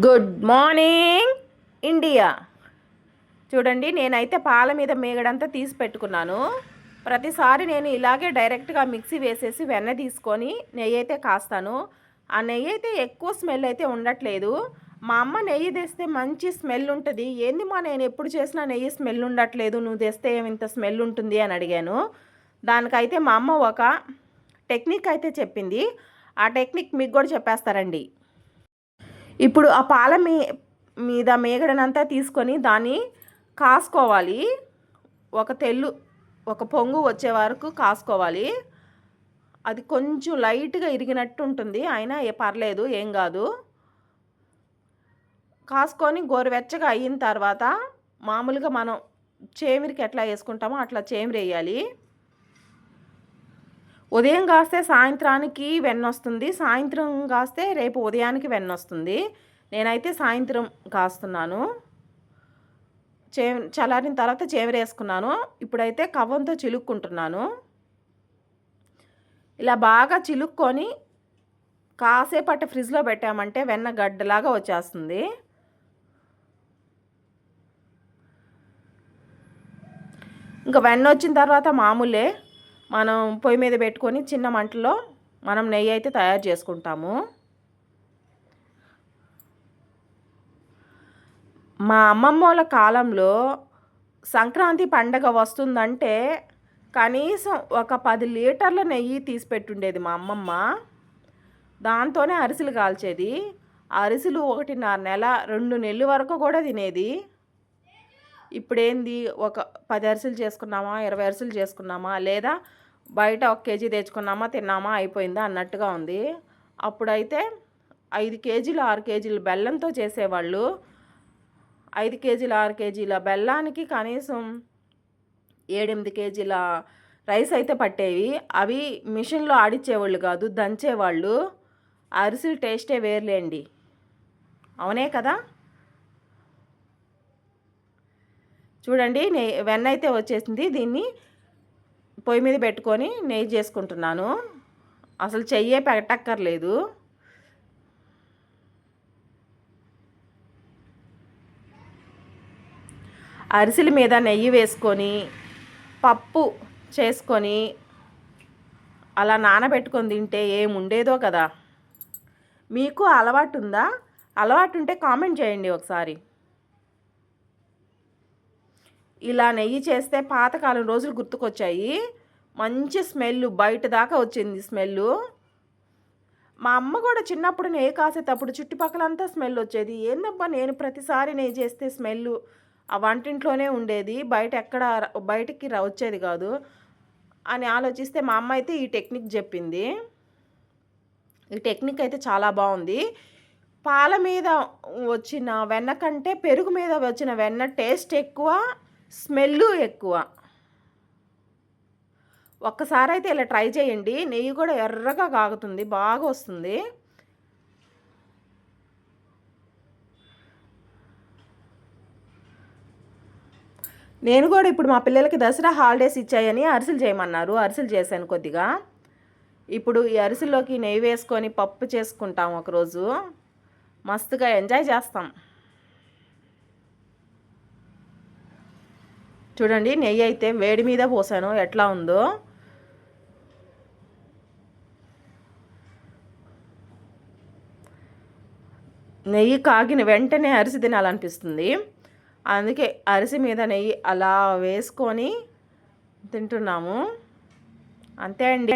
Good morning India. చూడండి, నేనైతే పాల మీద మేగడంతా తీసి పెట్టుకున్నాను. ప్రతిసారి నేను ఇలాగే డైరెక్ట్గా మిక్సీ వేసేసి వెన్న తీసుకొని నెయ్యి అయితే కాస్తాను. ఆ నెయ్యి అయితే ఎక్కువ స్మెల్ అయితే ఉండట్లేదు. మా అమ్మ నెయ్యి తెస్తే మంచి స్మెల్ ఉంటుంది. ఏంది మా, నేను ఎప్పుడు చేసినా నెయ్యి స్మెల్ ఉండట్లేదు, నువ్వు తెస్తే ఇంత స్మెల్ ఉంటుంది అని అడిగాను. దానికైతే మా అమ్మ ఒక టెక్నిక్ అయితే చెప్పింది. ఆ టెక్నిక్ మీకు కూడా చెప్పేస్తారండి. ఇప్పుడు ఆ పాల మీద మేగడనంతా తీసుకొని దాన్ని కాసుకోవాలి. ఒక పొంగు వచ్చే వరకు కాసుకోవాలి. అది కొంచెం లైట్గా ఇరిగినట్టు ఉంటుంది, అయినా పర్లేదు, ఏం కాదు. కాసుకొని గోరువెచ్చగా అయిన తర్వాత మామూలుగా మనం చేమిరికి ఎట్లా వేసుకుంటామో అట్లా చేమిరి వేయాలి. ఉదయం కాస్తే సాయంత్రానికి వెన్న వస్తుంది, సాయంత్రం కాస్తే రేపు ఉదయానికి వెన్న వస్తుంది. నేనైతే సాయంత్రం కాస్తున్నాను. చల్లారిన తర్వాత చేమిరి వేసుకున్నాను. ఇప్పుడైతే కవ్వంతో చిలుక్కుంటున్నాను. ఇలా బాగా చిలుక్కొని కాసేపట్టు ఫ్రిడ్జ్లో పెట్టామంటే వెన్న గడ్డలాగా వచ్చేస్తుంది. ఇంకా వెన్న వచ్చిన తర్వాత మామూలే, మనం పొయ్యి మీద పెట్టుకొని చిన్న మంటలో మనం నెయ్యి అయితే తయారు చేసుకుంటాము. మా అమ్మమ్మ వాళ్ళ కాలంలో సంక్రాంతి పండగ వస్తుందంటే కనీసం ఒక 10 లీటర్ల నెయ్యి తీసి పెట్టుండేది మా అమ్మమ్మ. దాంతోనే అరిసెలు కాల్చేది. అరిసెలు 1.5 నెల 2 నెలల వరకు కూడా తినేది. ఇప్పుడేంది, ఒక 10 అరిసెలు చేసుకున్నామా, 20 అరిసెలు చేసుకున్నామా, లేదా బయట 1 కేజీ తెచ్చుకున్నామా, తిన్నామా, అయిపోయిందా అన్నట్టుగా ఉంది. అప్పుడైతే 5 కేజీలు 6 కేజీలు బెల్లంతో చేసేవాళ్ళు. 5 కేజీల 6 కేజీల బెల్లానికి కనీసం 7-8 కేజీల రైస్ అయితే పట్టేవి. అవి మిషన్లో ఆడిచ్చేవాళ్ళు కాదు, దంచేవాళ్ళు. అరిసెలు టేస్టే వేర్లేండి, అవునే కదా. చూడండి, వెన్న అయితే వచ్చేసింది. దీన్ని పొయ్యి మీద పెట్టుకొని నెయ్యి చేసుకుంటున్నాను. అసలు చెయ్యే పెట్టక్కర్లేదు. అరిసెల మీద నెయ్యి వేసుకొని పప్పు చేసుకొని అలా నానబెట్టుకొని తింటే ఏముండేదో కదా. మీకు అలవాటు ఉందా? అలవాటు ఉంటే కామెంట్ చేయండి ఒకసారి. ఇలా నెయ్యి చేస్తే పాతకాలం రోజులు గుర్తుకొచ్చాయి. మంచి స్మెల్, బయట దాకా వచ్చింది స్మెల్. మా అమ్మ కూడా చిన్నప్పుడు నెయ్యి కాసేటప్పుడు చుట్టుపక్కలంతా స్మెల్ వచ్చేది. ఏందబ్బా, నేను ప్రతిసారి నెయ్యి చేస్తే స్మెల్ ఆ వంటింట్లోనే ఉండేది, బయటికి వచ్చేది కాదు అని ఆలోచిస్తే మా అమ్మ అయితే ఈ టెక్నిక్ చెప్పింది. ఈ టెక్నిక్ అయితే చాలా బాగుంది. పాల మీద వచ్చిన వెన్న కంటే పెరుగు మీద వచ్చిన వెన్న టేస్ట్ ఎక్కువ, స్మెల్ ఎక్కువ. ఒక్కసారి అయితే ఇలా ట్రై చేయండి. నెయ్యి కూడా ఎర్రగా కాగుతుంది, బాగా వస్తుంది. నేను కూడా ఇప్పుడు మా పిల్లలకి దసరా హాలిడేస్ ఇచ్చాయని అరిసెలు చేయమన్నారు, అరిసెలు చేశాను కొద్దిగా. ఇప్పుడు ఈ అరిసెల్లోకి నెయ్యి వేసుకొని పప్పు చేసుకుంటాం, ఒకరోజు మస్తుగా ఎంజాయ్ చేస్తాం. చూడండి, నెయ్యి అయితే వేడి మీద పోసాను, ఎట్లా ఉందో. నెయ్యి కాగిన వెంటనే అరిసె తినాలనిపిస్తుంది. అందుకే అరిసె మీద నెయ్యి అలా వేసుకొని తింటున్నాము, అంతే అండి.